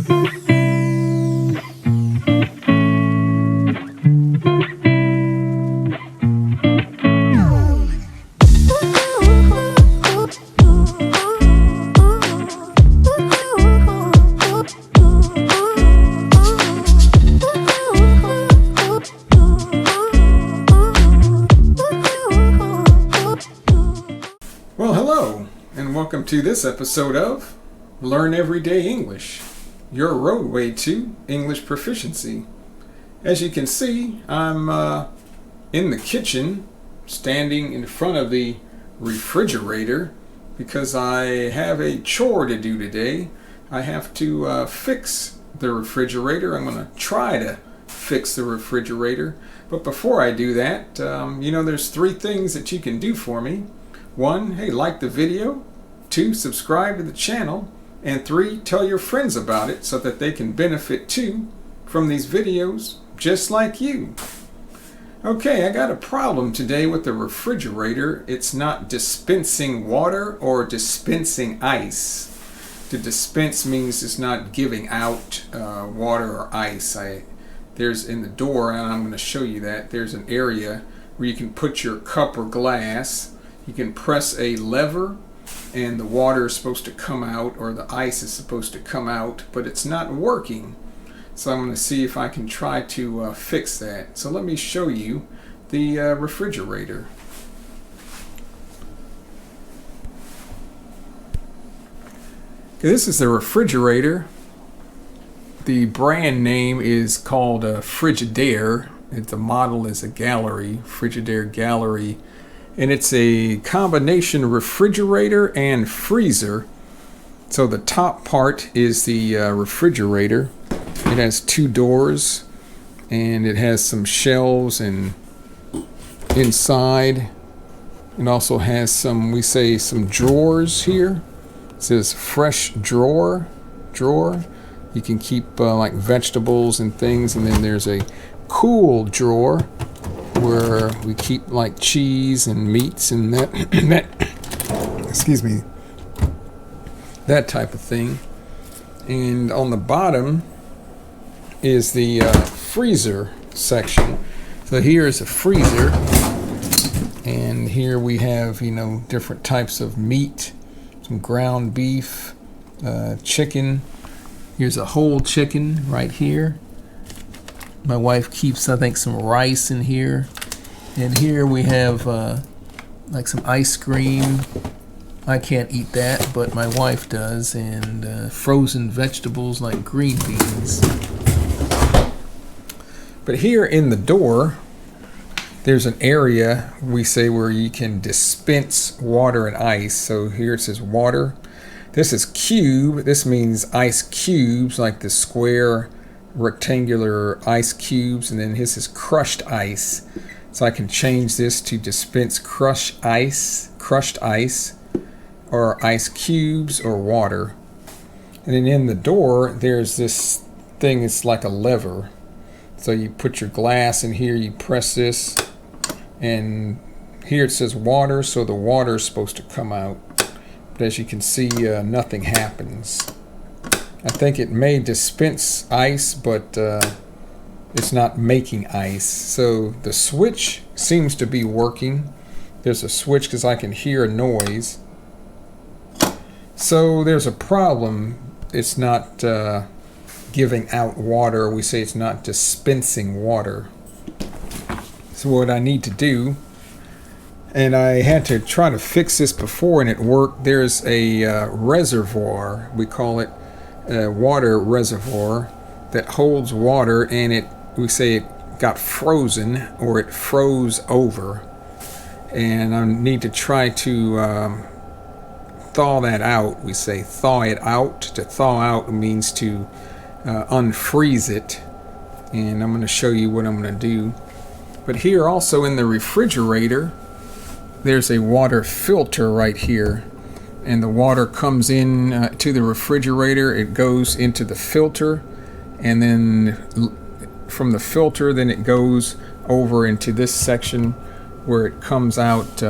Well, hello, and welcome to this episode of Learn Everyday English, your roadway to English proficiency. As you can see, I'm in the kitchen, standing in front of the refrigerator because I have a chore to do today. I have to fix the refrigerator. I'm going to try to fix the refrigerator. But before I do that, there's three things that you can do for me. 1, hey, like the video. 2, subscribe to the channel. And 3, tell your friends about it so that they can benefit too from these videos just like you. Okay, I got a problem today with the refrigerator. It's not dispensing water or dispensing ice. To dispense means it's not giving out water or ice. There's in the door, and I'm going to show you that, there's an area where you can put your cup or glass. You can press a lever and the water is supposed to come out, or the ice is supposed to come out, but it's not working. So I'm going to see if I can try to fix that. So let me show you the refrigerator. Okay, this is the refrigerator. The brand name is called Frigidaire. The model is a Gallery, Frigidaire Gallery. And it's a combination refrigerator and freezer. So the top part is the refrigerator. It has 2 doors, and it has some shelves and inside. It also has some drawers here. It says fresh drawer. You can keep like vegetables and things, and then there's a cool drawer where we keep like cheese and meats and that that type of thing. And on the bottom is the freezer section. So here is a freezer, and here we have different types of meat, some ground beef, chicken. Here's a whole chicken right here. My wife keeps, I think, some rice in here. And here we have like some ice cream. I can't eat that, but my wife does. And frozen vegetables like green beans. But here in the door, there's an area, where you can dispense water and ice. So here it says water. This is cube. This means ice cubes, like the square rectangular ice cubes, and then this is crushed ice. So I can change this to dispense crushed ice, or ice cubes, or water. And then in the door, there's this thing. It's like a lever. So you put your glass in here, you press this, and here it says water, so the water is supposed to come out. But as you can see, nothing happens. I think it may dispense ice, but it's not making ice. So the switch seems to be working. There's a switch because I can hear a noise. So there's a problem. It's not giving out water. We say it's not dispensing water. So what I need to do, and I had to try to fix this before and it worked, there's a reservoir, we call it a water reservoir, that holds water, and we say it got frozen, or it froze over, and I need to try to thaw that out. We say thaw it out. To thaw out means to unfreeze it, and I'm going to show you what I'm going to do. But here also in the refrigerator, there's a water filter right here, and the water comes in to the refrigerator. It goes into the filter, and then from the filter, then it goes over into this section where it comes out.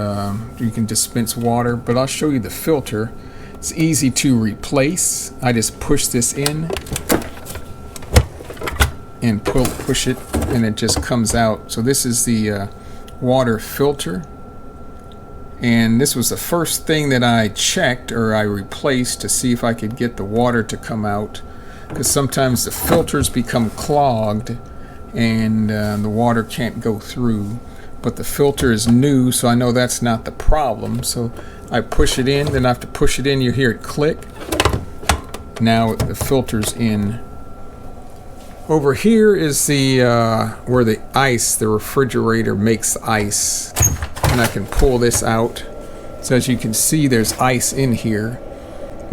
You can dispense water, but I'll show you the filter. It's easy to replace. I just push this in, and push it, and it just comes out. So this is the water filter, and this was the first thing that I checked or I replaced to see if I could get the water to come out, because sometimes the filters become clogged and the water can't go through. But the filter is new, so I know that's not the problem. So I push it in, then I have to push it in. You hear it click. Now the filter's in. Over here is the where the ice, the refrigerator makes ice, and I can pull this out. So as you can see, there's ice in here,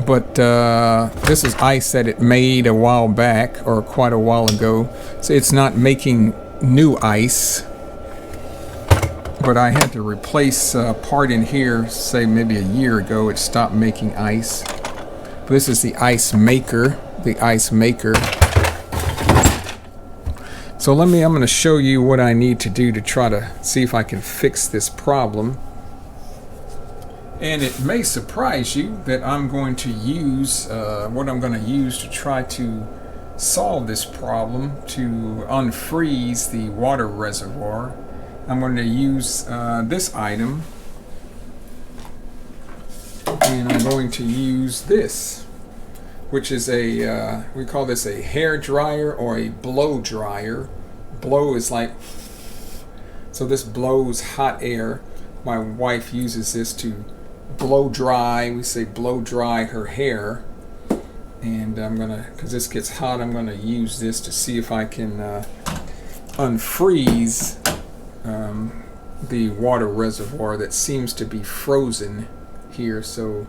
but this is ice that it made a while back or quite a while ago, so it's not making new ice. But I had to replace a part in here, say maybe a year ago. It stopped making ice. But this is the ice maker, So I'm going to show you what I need to do to try to see if I can fix this problem. And it may surprise you that I'm going to use what I'm going to use to try to solve this problem, to unfreeze the water reservoir. I'm going to use this item, and I'm going to use this, which is a, we call this a hair dryer or a blow dryer. Blow is like, so this blows hot air. My wife uses this to blow dry, we say blow dry her hair. And I'm going to, because this gets hot, I'm going to use this to see if I can unfreeze the water reservoir that seems to be frozen here. So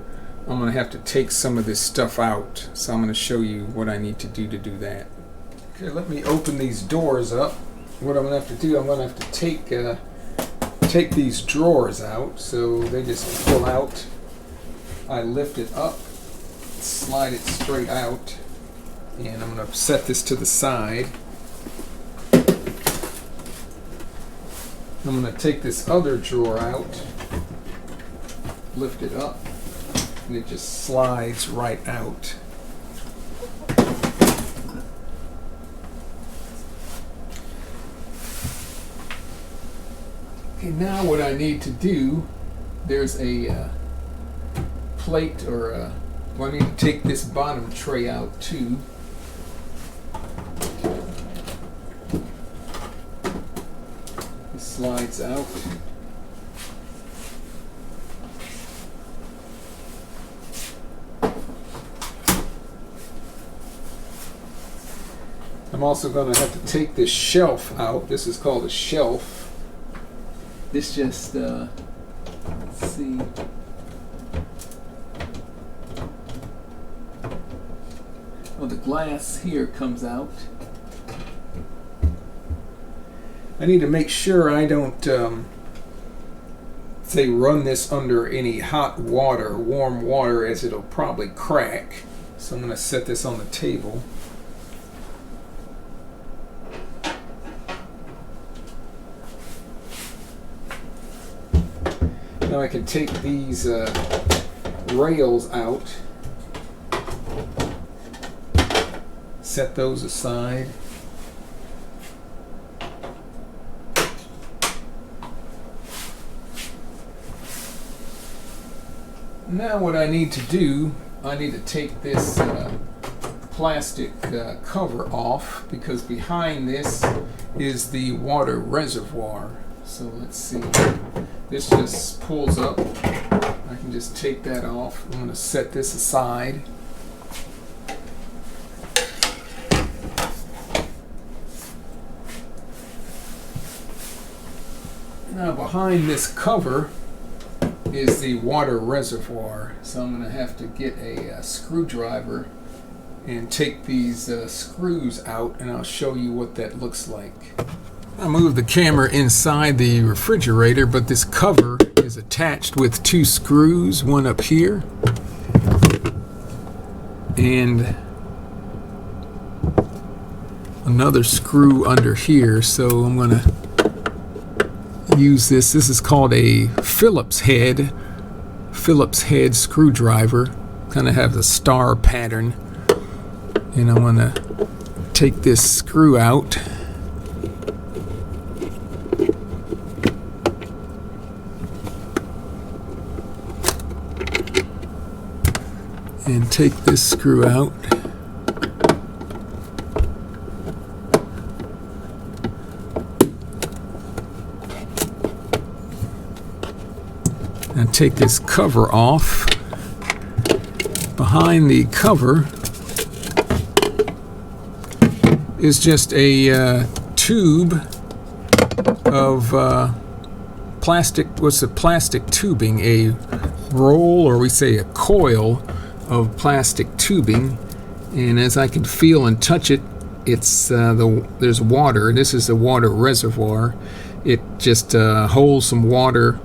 I'm going to have to take some of this stuff out. So I'm going to show you what I need to do that. Okay, let me open these doors up. What I'm going to have to do, I'm going to have to take these drawers out. So they just pull out. I lift it up, slide it straight out, and I'm going to set this to the side. I'm going to take this other drawer out, lift it up, and it just slides right out. Okay, now what I need to do, there's a plate or a, well, I need to take this bottom tray out too. It slides out. I'm also going to have to take this shelf out. This is called a shelf. This just, let's see. Oh, the glass here comes out. I need to make sure I don't, say, run this under any hot water, warm water, as it'll probably crack. So I'm going to set this on the table. Now I can take these rails out, set those aside. Now what I need to do, I need to take this plastic cover off, because behind this is the water reservoir. So let's see. This just pulls up. I can just take that off. I'm going to set this aside. Now behind this cover is the water reservoir. So I'm going to have to get a screwdriver and take these screws out, and I'll show you what that looks like. I moved the camera inside the refrigerator, but this cover is attached with two screws, one up here and another screw under here. So I'm going to use this. This is called a Phillips head screwdriver. Kind of have the star pattern, and I'm going to take this screw out. And take this screw out. And take this cover off. Behind the cover is just a tube of plastic. What's the plastic tubing? A roll, or we say a coil of plastic tubing. And as I can feel and touch it, it's there's water. This is a water reservoir. It just holds some water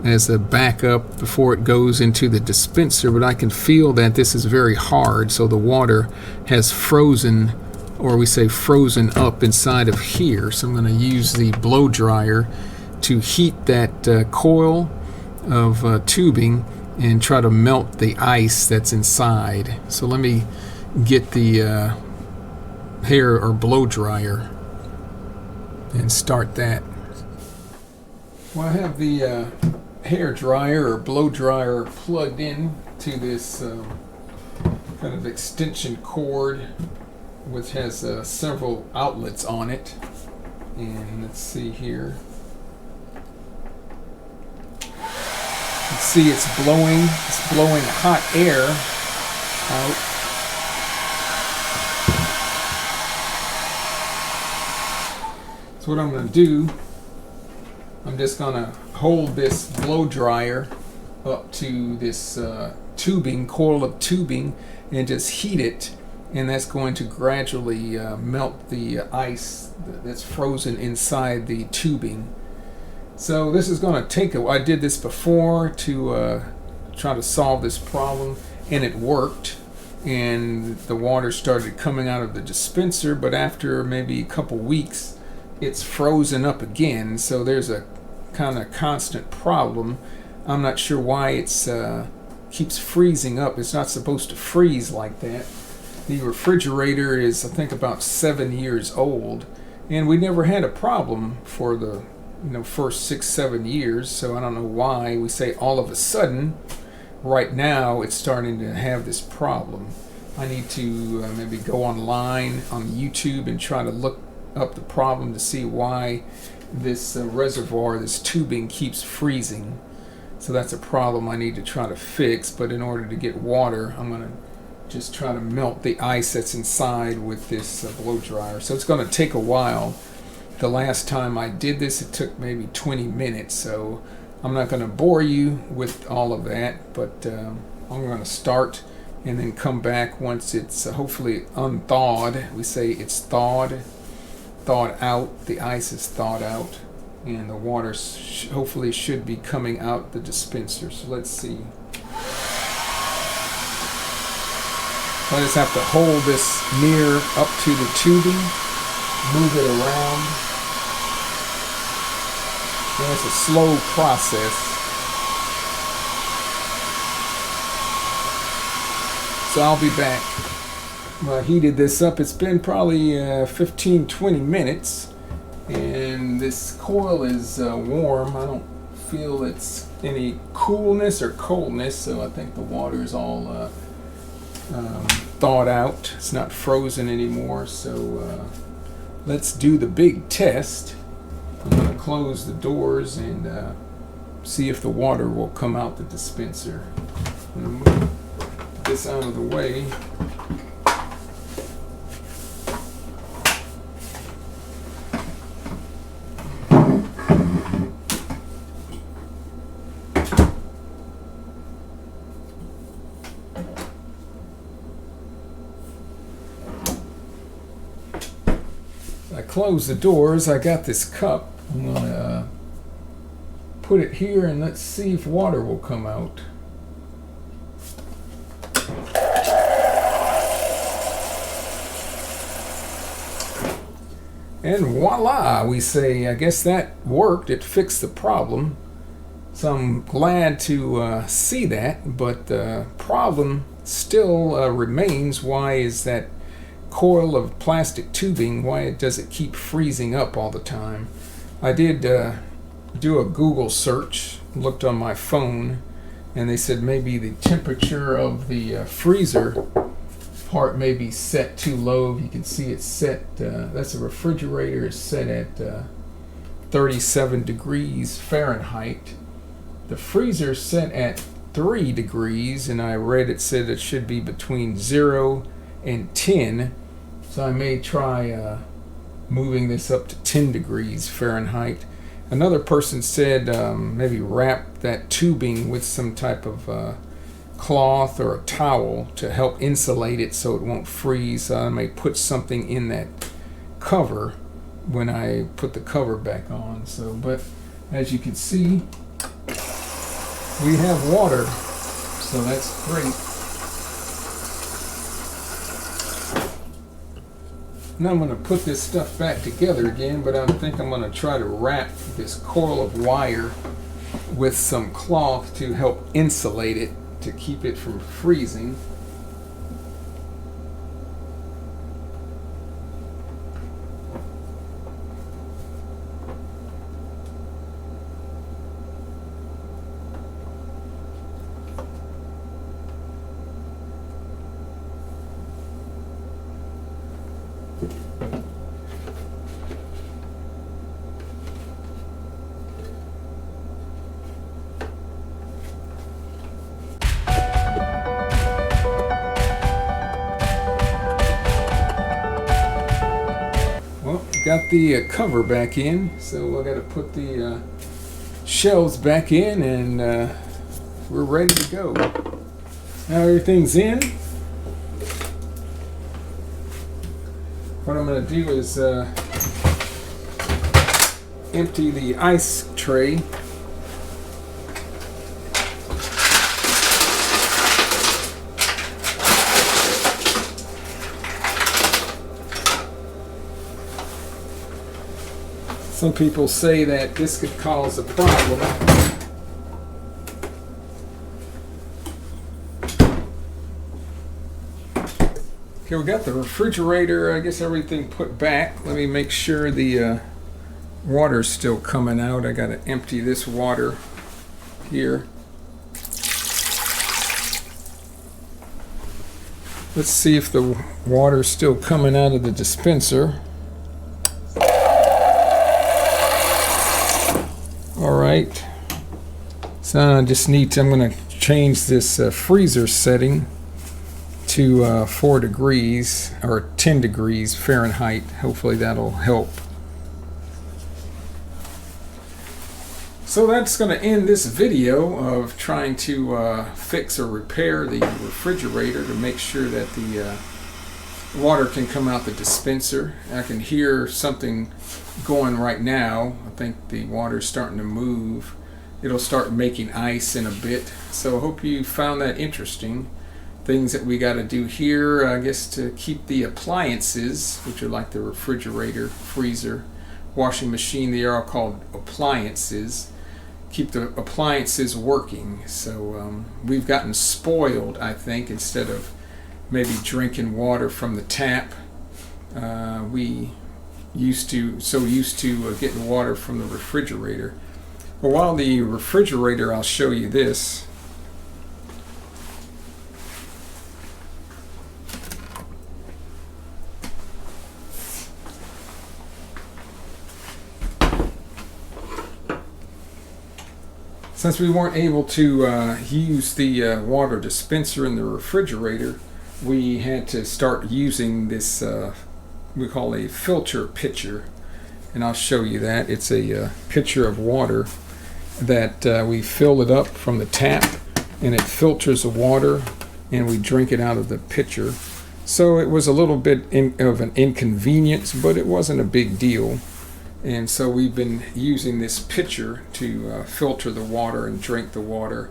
as a backup before it goes into the dispenser, but I can feel that this is very hard, so the water has frozen, or we say frozen up inside of here. So I'm going to use the blow dryer to heat that coil of tubing and try to melt the ice that's inside. So let me get the hair or blow dryer and start that. Well, I have the hair dryer or blow dryer plugged in to this kind of extension cord, which has several outlets on it. And let's see here. You can see it's blowing hot air out. So what I'm going to do, I'm just going to hold this blow dryer up to this tubing, coil of tubing, and just heat it, and that's going to gradually melt the ice that's frozen inside the tubing. So this is going to take I did this before to try to solve this problem, and it worked, and the water started coming out of the dispenser, but after maybe a couple weeks it's frozen up again. So there's a kind of constant problem. I'm not sure why it's keeps freezing up. It's not supposed to freeze like that. The refrigerator is, I think, about 7 years old, and we never had a problem for the first 6-7 years. So I don't know why we say all of a sudden right now it's starting to have this problem. I need to maybe go online on YouTube and try to look up the problem to see why this reservoir, this tubing, keeps freezing. So that's a problem I need to try to fix. But in order to get water, I'm going to just try to melt the ice that's inside with this blow dryer. So it's going to take a while. The last time I did this, it took maybe 20 minutes. So I'm not going to bore you with all of that, but I'm going to start and then come back once it's hopefully unthawed. We say it's thawed out, the ice is thawed out, and the water hopefully should be coming out the dispenser. So let's see. I just have to hold this near up to the tubing, move it around, and it's a slow process. So I'll be back. I heated this up. It's been probably 15-20 minutes, and this coil is warm. I don't feel it's any coolness or coldness, so I think the water is all thawed out. It's not frozen anymore. So let's do the big test. I'm going to close the doors and see if the water will come out the dispenser. I'm going to move this out of the way. I close the doors. I got this cup. I'm going to put it here and let's see if water will come out. And voila, we say, I guess that worked. It fixed the problem. So I'm glad to see that, but the problem still remains. Why is that coil of plastic tubing, why does it keep freezing up all the time? I did do a Google search, looked on my phone, and they said maybe the temperature of the freezer part may be set too low. You can see it's set, that's a refrigerator, is set at 37 degrees Fahrenheit. The freezer is set at 3 degrees, and I read it said it should be between 0 and 10. So I may try moving this up to 10 degrees Fahrenheit. Another person said maybe wrap that tubing with some type of cloth or a towel to help insulate it so it won't freeze. So I may put something in that cover when I put the cover back on. So, but as you can see, we have water, so that's great. Now I'm going to put this stuff back together again, but I think I'm going to try to wrap this coil of wire with some cloth to help insulate it, to keep it from freezing. Got the cover back in, so I got to put the shelves back in, and we're ready to go. Now everything's in. What I'm going to do is empty the ice tray. Some people say that this could cause a problem. Okay, we got the refrigerator, I guess everything put back. Let me make sure the water's still coming out. I got to empty this water here. Let's see if the water's still coming out of the dispenser. Alright, so I just need to, I'm going to change this freezer setting to 4 degrees or 10 degrees Fahrenheit. Hopefully that'll help. So that's going to end this video of trying to fix or repair the refrigerator to make sure that the water can come out the dispenser. I can hear something going right now. I think the water's starting to move. It'll start making ice in a bit. So I hope you found that interesting. Things that we got to do here, I guess, to keep the appliances, which are like the refrigerator, freezer, washing machine, they are all called appliances. Keep the appliances working. So we've gotten spoiled, I think, instead of maybe drinking water from the tap. We used to getting water from the refrigerator. Well, while the refrigerator, I'll show you this. Since we weren't able to use the water dispenser in the refrigerator, we had to start using this we call a filter pitcher, and I'll show you that. It's a pitcher of water that we fill it up from the tap, and it filters the water, and we drink it out of the pitcher. So it was a little bit of an inconvenience, but it wasn't a big deal. And so we've been using this pitcher to filter the water and drink the water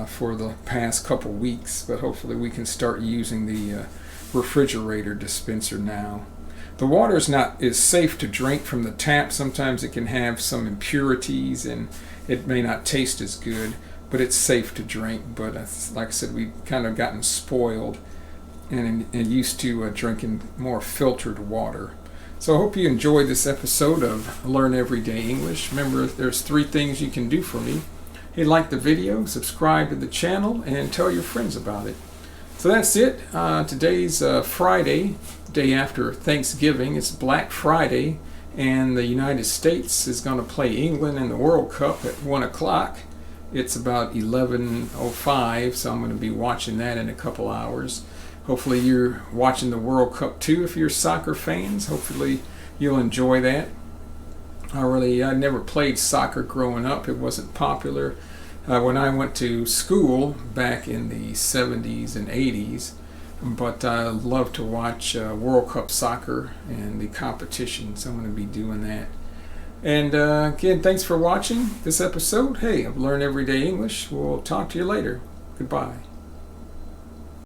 for the past couple weeks, but hopefully we can start using the refrigerator dispenser now. The water is safe to drink from the tap. Sometimes it can have some impurities and it may not taste as good, but it's safe to drink. But like I said, we've kind of gotten spoiled, and used to drinking more filtered water. So I hope you enjoyed this episode of Learn Everyday English. Remember, there's 3 things you can do for me. Hey, like the video, subscribe to the channel, and tell your friends about it. So that's it. Today's Friday, day after Thanksgiving. It's Black Friday, and the United States is going to play England in the World Cup at 1 o'clock. It's about 11:05, so I'm going to be watching that in a couple hours. Hopefully you're watching the World Cup too if you're soccer fans. Hopefully you'll enjoy that. I never played soccer growing up. It wasn't popular when I went to school back in the 70s and 80s. But I love to watch World Cup soccer and the competition, so I'm going to be doing that. And again, thanks for watching this episode. Hey, I've Learned Everyday English. We'll talk to you later. Goodbye.